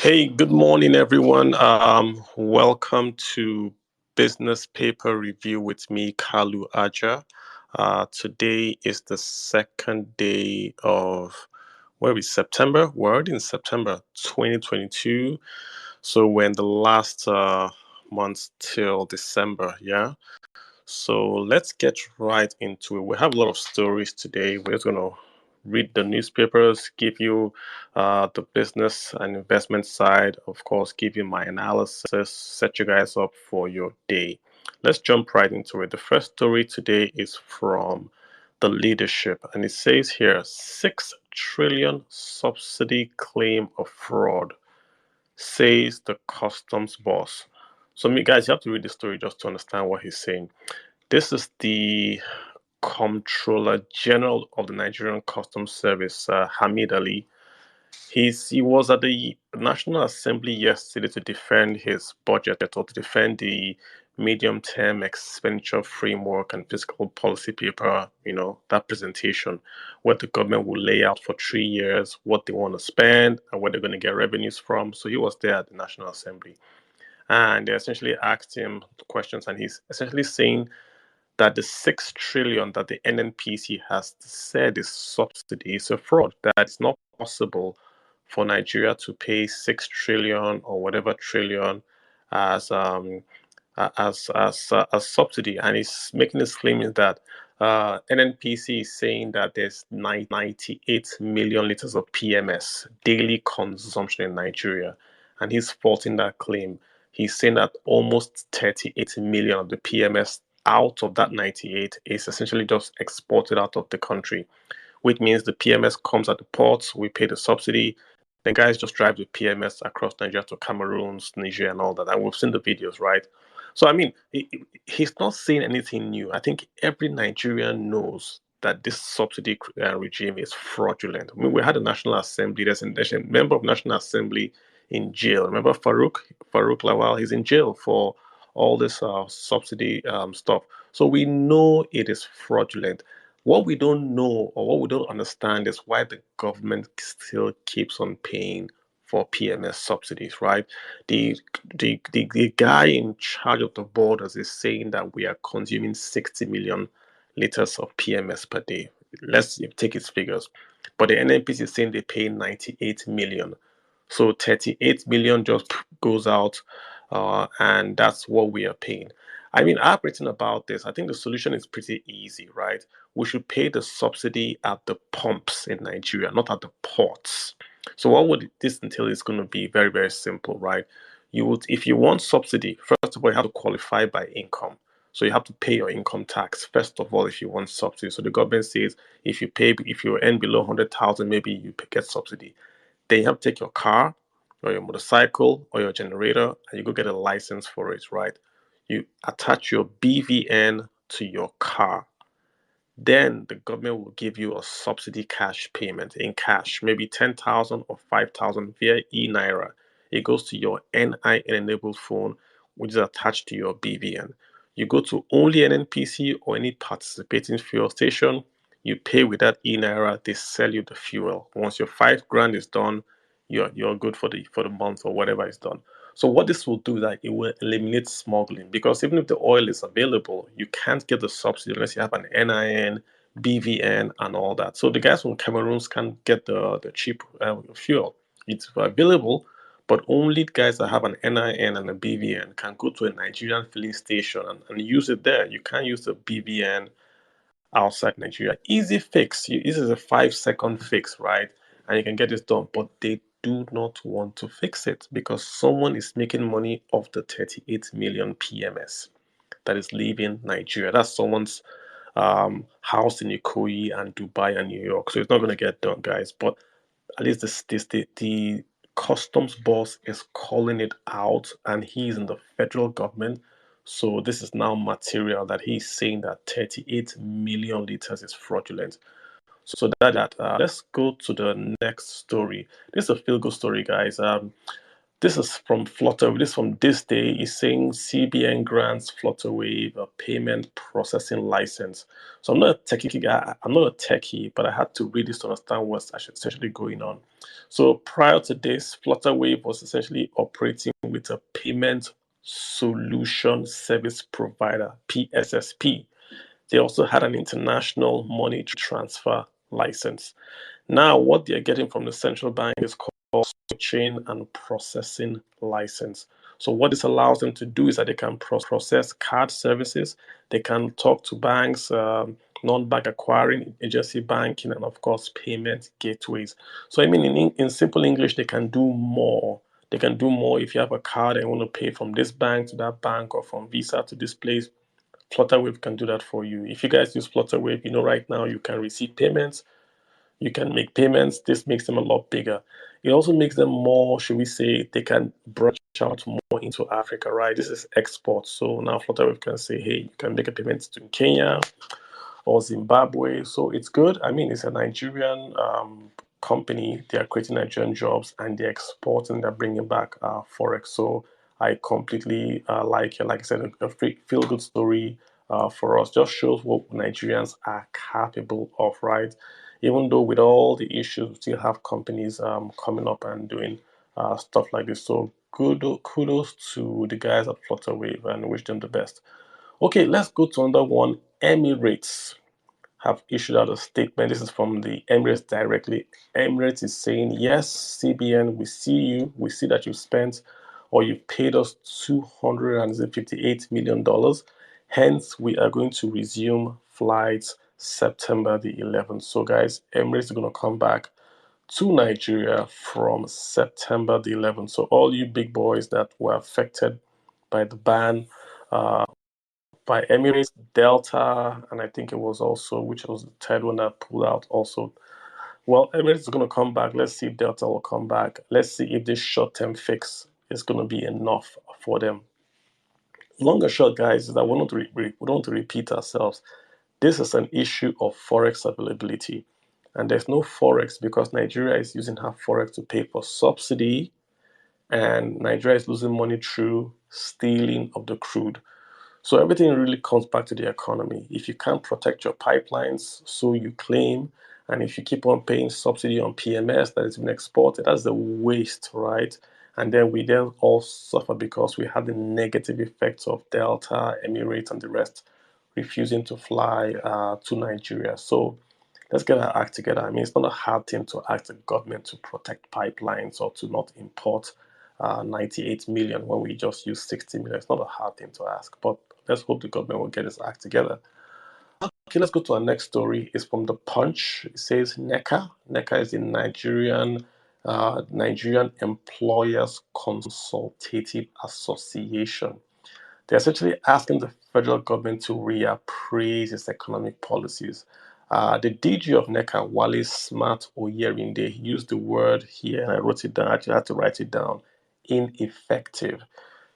Hey, good morning, everyone. Welcome to Business Paper Review with me, Kalu Aja. Today is the second day of where is September? We're already in September 2022. So we're in the last month till December, yeah? So let's get right into it. We have a lot of stories today. We're just going to read the newspapers, give you the business and investment side, of course, give you my analysis, set you guys up for your day. Let's jump right into it. The first story today is from the leadership, and it says here 6 trillion subsidy claim of fraud, says the customs boss. So, me guys, you have to read the story just to understand what he's saying. This is the Comptroller General of the Nigerian Customs Service, Hamid Ali. He was at the National Assembly yesterday to defend his budget or to defend the medium term expenditure framework and fiscal policy paper, that presentation where the government will lay out for 3 years what they want to spend and where they're going to get revenues from. So he was there at the National Assembly. And they essentially asked him questions, and he's essentially saying that the 6 trillion that the NNPC has said is subsidy is a fraud, that it's not possible for Nigeria to pay 6 trillion or whatever trillion as as subsidy. And he's making this claim is that NNPC is saying that there's 98 million liters of PMS daily consumption in Nigeria, and he's faulting that claim. He's saying that almost 38 million of the PMS out of that 98 is essentially just exported out of the country, which means the PMS comes at the ports, we pay the subsidy, then guys just drive the PMS across Nigeria to Cameroon, Niger, and all that. And we've seen the videos, right? So, I mean, he's not saying anything new. I think every Nigerian knows that this subsidy regime is fraudulent. I mean, we had a National Assembly, there's a member of National Assembly in jail. Remember Farouk Lawal? He's in jail for all this subsidy stuff. So we know it is fraudulent. What we don't know or what we don't understand is why the government still keeps on paying for PMS subsidies, right? The, the guy in charge of the borders is saying that we are consuming 60 million liters of PMS per day. Let's take its figures. But the NNPC is saying they pay 98 million. So 38 million just goes out, and that's what we are paying. I mean, I've written about this. I think the solution is pretty easy, right? We should pay the subsidy at the pumps in Nigeria, not at the ports. So what would this entail is going to be very, very simple, right? You would, if you want subsidy, first of all, you have to qualify by income. So you have to pay your income tax first of all if you want subsidy. So the government says if you earn below 100,000, maybe you get subsidy. Then you have to take your car or your motorcycle or your generator and you go get a license for it, right? You attach your BVN to your car. Then the government will give you a subsidy cash payment in cash, maybe 10,000 or 5,000 via e-Naira. It goes to your NIN enabled phone, which is attached to your BVN. You go to only an NPC or any participating fuel station, you pay with that e-Naira, they sell you the fuel. Once your 5 grand is done, you're good for the month or whatever is done. So what this will do is that it will eliminate smuggling, because even if the oil is available, you can't get the subsidy unless you have an NIN, BVN, and all that. So the guys from Cameroon can get the cheap fuel. It's available, but only guys that have an NIN and a BVN can go to a Nigerian filling station and use it there. You can't use the BVN outside Nigeria. Easy fix. This is a 5 second fix, right? And you can get this done. But they do not want to fix it because someone is making money off the 38 million PMS that is leaving Nigeria. That's someone's house in Ikoyi and Dubai and New York. So it's not going to get done, guys. But at least the customs boss is calling it out, and he's in the federal government. So this is now material that he's saying that 38 million liters is fraudulent. So let's go to the next story. This is a feel good story, guys. This is from Flutterwave. This from this day is saying CBN grants Flutterwave a payment processing license. So I'm not a techie guy. I'm not a techie, but I had to read this to understand what's actually essentially going on. So prior to this, Flutterwave was essentially operating with a payment solution service provider (PSSP). They also had an international money transfer license. Now, what they're getting from the central bank is called chain and processing license. So, what this allows them to do is that they can process card services, they can talk to banks, non-bank acquiring, agency banking, and of course, payment gateways. So, I mean, in simple English, they can do more. They can do more if you have a card and want to pay from this bank to that bank or from Visa to this place. Flutterwave can do that for you. If you guys use Flutterwave, you know right now you can receive payments, you can make payments. This makes them a lot bigger. It also makes them more, should we say, they can branch out more into Africa, right? This is export. So now Flutterwave can say, hey, you can make a payment to Kenya or Zimbabwe. So it's good. I mean, it's a Nigerian company. They are creating Nigerian jobs and they're exporting, they're bringing back Forex. So I completely like it. Like I said, a feel good story for us. Just shows what Nigerians are capable of, right? Even though with all the issues, we still have companies coming up and doing stuff like this. So good kudos to the guys at Flutterwave and wish them the best. Okay, let's go to another one. Emirates have issued out a statement. This is from the Emirates directly. Emirates is saying, yes, CBN, we see you. We see that you spent or you paid us $258 million. Hence, we are going to resume flights September the 11th. So, guys, Emirates is going to come back to Nigeria from September the 11th. So, all you big boys that were affected by the ban, by Emirates, Delta, and I think it was also, which was the third one that pulled out also. Well, Emirates is going to come back. Let's see if Delta will come back. Let's see if this short term fix is going to be enough for them. Long and short, guys, is that we don't want to repeat ourselves. This is an issue of Forex availability. And there's no Forex because Nigeria is using her Forex to pay for subsidy, and Nigeria is losing money through stealing of the crude. So everything really comes back to the economy. If you can't protect your pipelines, so you claim, and if you keep on paying subsidy on PMS that has been exported, that's the waste, right? And then we then all suffer because we had the negative effects of Delta, Emirates, and the rest refusing to fly to Nigeria. So let's get our act together. I mean, it's not a hard thing to ask the government to protect pipelines or to not import 98 million when we just use 60 million. It's not a hard thing to ask, but let's hope the government will get its act together. Okay, let's go to our next story. It's from the Punch. It says NECA. NECA is the Nigerian Employers Consultative Association. They're essentially asking the federal government to reappraise its economic policies. The DG of NECA, Wale Smart Oyerinde, he used the word here, and I wrote it down. I actually had to write it down. Ineffective.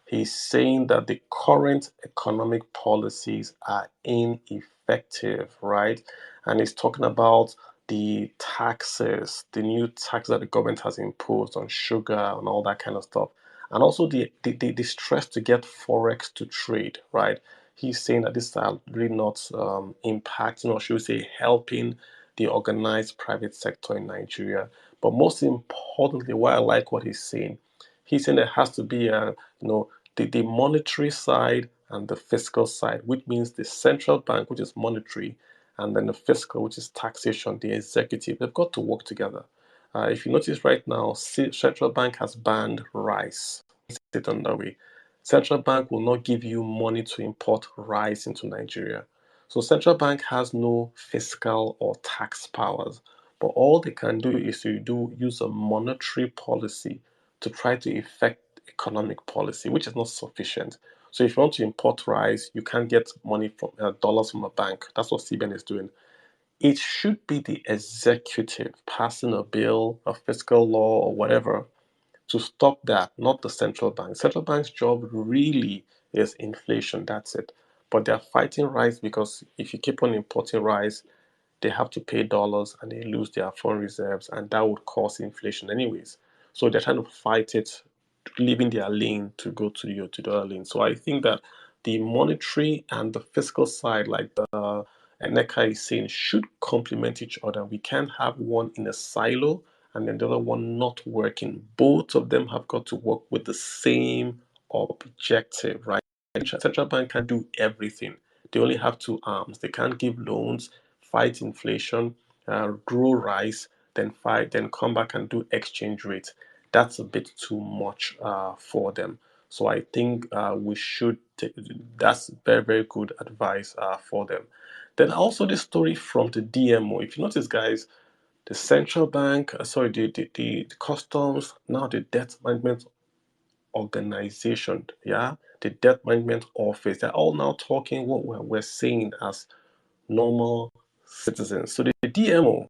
He's saying that the current economic policies are ineffective, right? And he's talking about the taxes, the new tax that the government has imposed on sugar and all that kind of stuff. And also the stress to get Forex to trade, right? He's saying that this are really not impacting, or should we say, helping the organized private sector in Nigeria. But most importantly, why I like what he's saying there has to be the monetary side and the fiscal side, which means the central bank, which is monetary, and then the fiscal, which is taxation, the executive, they've got to work together. If you notice right now, central bank has banned rice. Sit on that way. Central bank will not give you money to import rice into Nigeria. So central bank has no fiscal or tax powers, but all they can do is to use a monetary policy to try to effect economic policy, which is not sufficient. So if you want to import rice, you can't get money from dollars from a bank. That's what CBN is doing. It should be the executive passing a bill, a fiscal law, or whatever to stop that, not the central bank. Central bank's job really is inflation. That's it. But they're fighting rice because if you keep on importing rice, they have to pay dollars and they lose their foreign reserves, and that would cause inflation anyways. So they're trying to fight it leaving their lane to go to the other lane. So I think that the monetary and the fiscal side, like the Eneka is saying, should complement each other. We can't have one in a silo and then the other one not working. Both of them have got to work with the same objective, right? Central bank can do everything. They only have two arms. They can't give loans, fight inflation, grow rice, then come back and do exchange rate. That's a bit too much for them. So I think we should take, that's very, very good advice for them. Then also the story from the DMO. If you notice, guys, the central bank, the customs, now the debt management organization, yeah, the debt management office, they're all now talking what we're saying as normal citizens. So the DMO,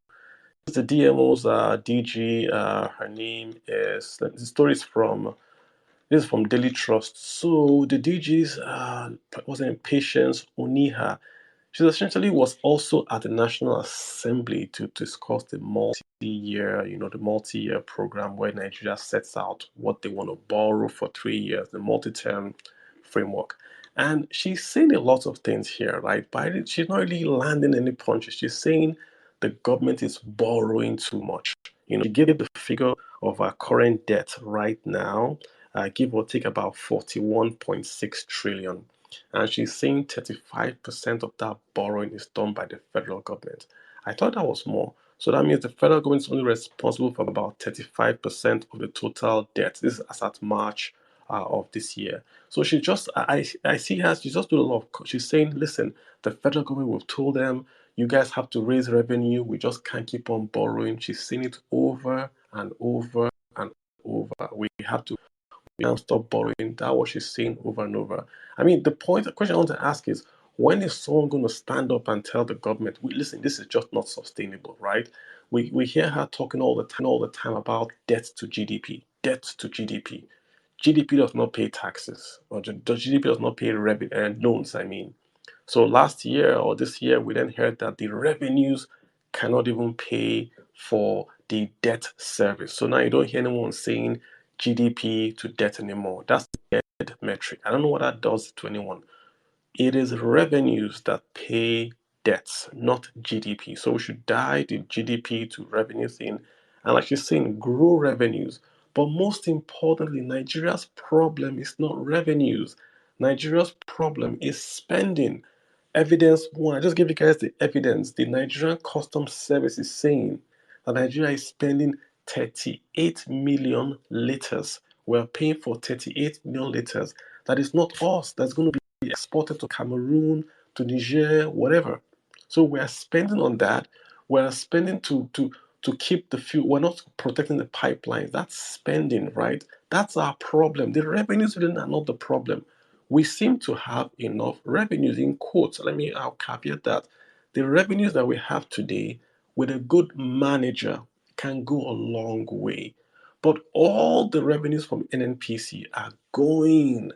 the DMO's DG, her name is, the story is from, this is from Daily Trust. So the DG's wasn't Patience Oniha. She essentially was also at the National Assembly to discuss the multi-year program where Nigeria sets out what they want to borrow for 3 years, the multi-term framework. And she's saying a lot of things here, right? But she's not really landing any punches. She's saying the government is borrowing too much. She gave the figure of our current debt right now, give or take about 41.6 trillion. And she's saying 35% of that borrowing is done by the federal government. I thought that was more. So that means the federal government is only responsible for about 35% of the total debt. This is as at March of this year. So she just, I see her, she just do a lot of, she's saying, listen, the federal government, we've told them, you guys have to raise revenue. We just can't keep on borrowing. She's saying it over and over and over. We can't stop borrowing. That's what she's saying over and over. I mean, the question I want to ask is, when is someone going to stand up and tell the government, listen, this is just not sustainable, right? We hear her talking all the time about debt to GDP, debt to GDP. GDP does not pay taxes, or the GDP does not pay loans, I mean. So last year or this year, we then heard that the revenues cannot even pay for the debt service. So now you don't hear anyone saying GDP to debt anymore. That's the dead metric. I don't know what that does to anyone. It is revenues that pay debts, not GDP. So we should die the GDP to revenue thing and, like she's saying, grow revenues. But most importantly, Nigeria's problem is not revenues. Nigeria's problem is spending. Evidence one, I just give you guys the evidence. The Nigerian Customs Service is saying that Nigeria is spending 38 million liters. We're paying for 38 million liters. That is not us. That's going to be exported to Cameroon, to Niger, whatever. So we're spending on that. We're spending to keep the fuel. We're not protecting the pipelines. That's spending, right? That's our problem. The revenues really are not the problem. We seem to have enough revenues, in quotes. I'll caveat that. The revenues that we have today with a good manager can go a long way. But all the revenues from NNPC are going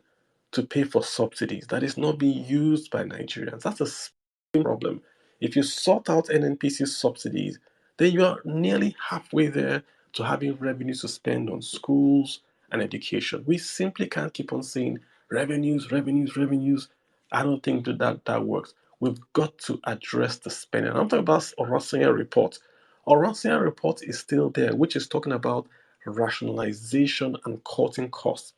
to pay for subsidies that is not being used by Nigerians. That's a problem. If you sort out NNPC subsidies, then you are nearly halfway there to having revenues to spend on schools and education. We simply can't keep on saying revenues, revenues, revenues. I don't think that works. We've got to address the spending. I'm talking about Orosanya report. Orosanya report is still there, which is talking about rationalization and cutting costs.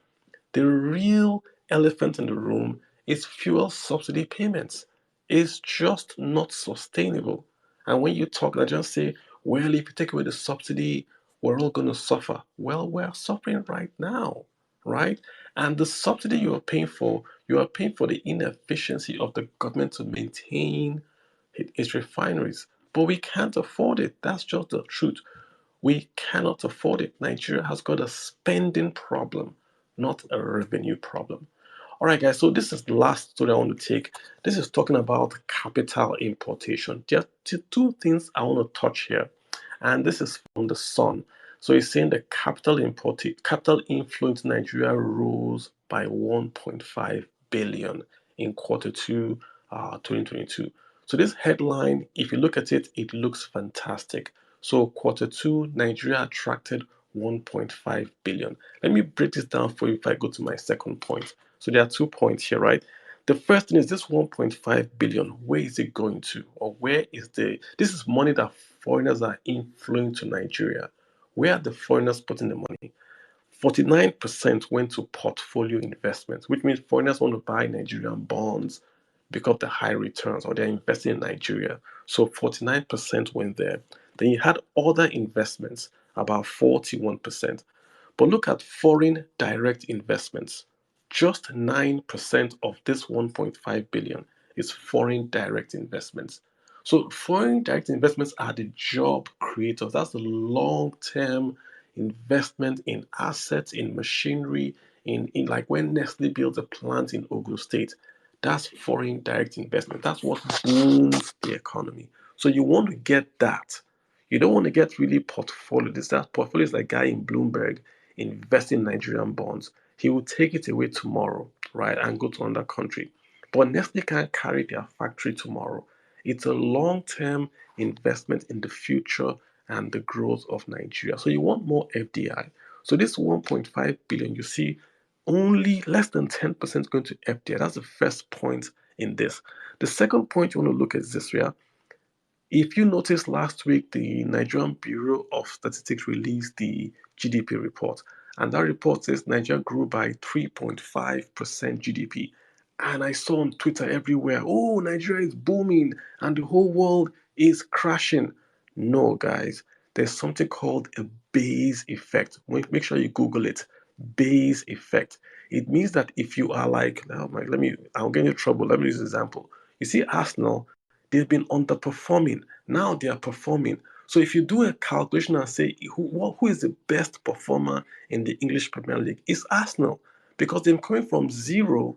The real elephant in the room is fuel subsidy payments. It's just not sustainable. And when you talk, I just say, well, if you take away the subsidy, we're all going to suffer. Well, we're suffering right now, right? And the subsidy you are paying for the inefficiency of the government to maintain its refineries. But we can't afford it. That's just the truth. We cannot afford it. Nigeria has got a spending problem, not a revenue problem. All right, guys, so this is the last story I want to take. This is talking about capital importation. There are two things I want to touch here, and this is from the Sun. So it's saying the capital inflow into Nigeria rose by 1.5 billion in quarter two, 2022. So this headline, if you look at it, it looks fantastic. So quarter two, Nigeria attracted 1.5 billion. Let me break this down for you if I go to my second point. So there are 2 points here, right? The first thing is this 1.5 billion, where is it going to? Or where is this is money that foreigners are inflowing to Nigeria. Where are the foreigners putting the money? 49% went to portfolio investments, which means foreigners want to buy Nigerian bonds because of the high returns or they're investing in Nigeria. So 49% went there. Then you had other investments, about 41%. But look at foreign direct investments. Just 9% of this 1.5 billion is foreign direct investments. So foreign direct investments are the job creators. That's the long-term investment in assets, in machinery, in like when Nestle builds a plant in Ogun State. That's foreign direct investment. That's what booms the economy. So you want to get that. You don't want to get really portfolio. That portfolio is like a guy in Bloomberg investing in Nigerian bonds. He will take it away tomorrow, right, and go to another country. But Nestle can't carry their factory tomorrow. It's a long-term investment in the future and the growth of Nigeria. So you want more FDI. So this 1.5 billion, you see, only less than 10% going to FDI. That's the first point in this. The second point you want to look at is this, yeah. If you noticed last week, the Nigerian Bureau of Statistics released the GDP report, and that report says Nigeria grew by 3.5% GDP. And I saw on Twitter everywhere, oh, Nigeria is booming and the whole world is crashing. No, guys, there's something called a base effect. Make sure you Google it. Base effect. It means that if you are like, oh my, I'll get in trouble. Let me use an example. You see, Arsenal, they've been underperforming. Now they are performing. So if you do a calculation and say who is the best performer in the English Premier League, it's Arsenal because they're coming from zero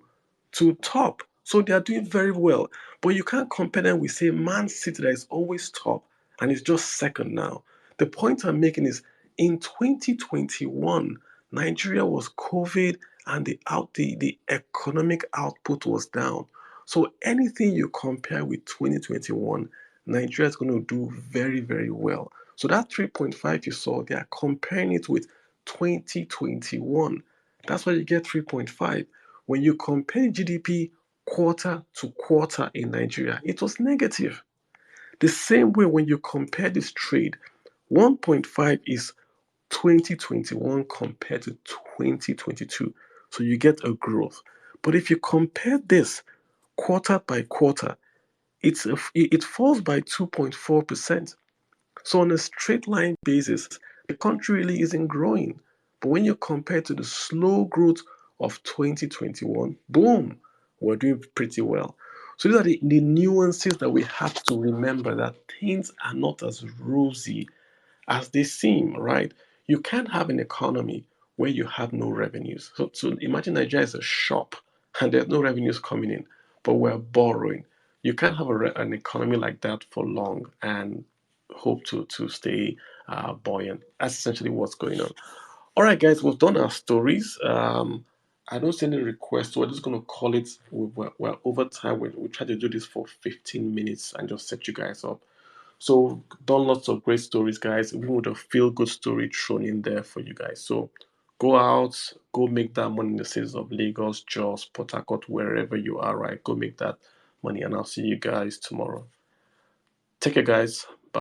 to top. So they are doing very well. But you can't compare them with, say, Man City that is always top and is just second now. The point I'm making is in 2021, Nigeria was COVID and the economic output was down. So anything you compare with 2021, Nigeria is going to do very, very well. So that 3.5 you saw, they are comparing it with 2021. That's why you get 3.5. When you compare GDP quarter to quarter in Nigeria, it was negative. The same way when you compare this trade, 1.5 is 2021 compared to 2022. So you get a growth. But if you compare this quarter by quarter, it falls by 2.4%. So on a straight line basis, the country really isn't growing. But when you compare to the slow growth of 2021, boom, we're doing pretty well. So these are the nuances that we have to remember that things are not as rosy as they seem, right? You can't have an economy where you have no revenues. So imagine Nigeria is a shop and there's no revenues coming in, but we're borrowing. You can't have an economy like that for long and hope to stay buoyant. That's essentially what's going on. All right, guys, we've done our stories. I don't see any requests, so we're just going to call it. We're over time. We try to do this for 15 minutes and just set you guys up. So done lots of great stories, guys. Even with a feel-good story thrown in there for you guys. So go out, go make that money in the cities of Lagos, Jos, Port Harcourt, wherever you are, right? Go make that money, and I'll see you guys tomorrow. Take care, guys.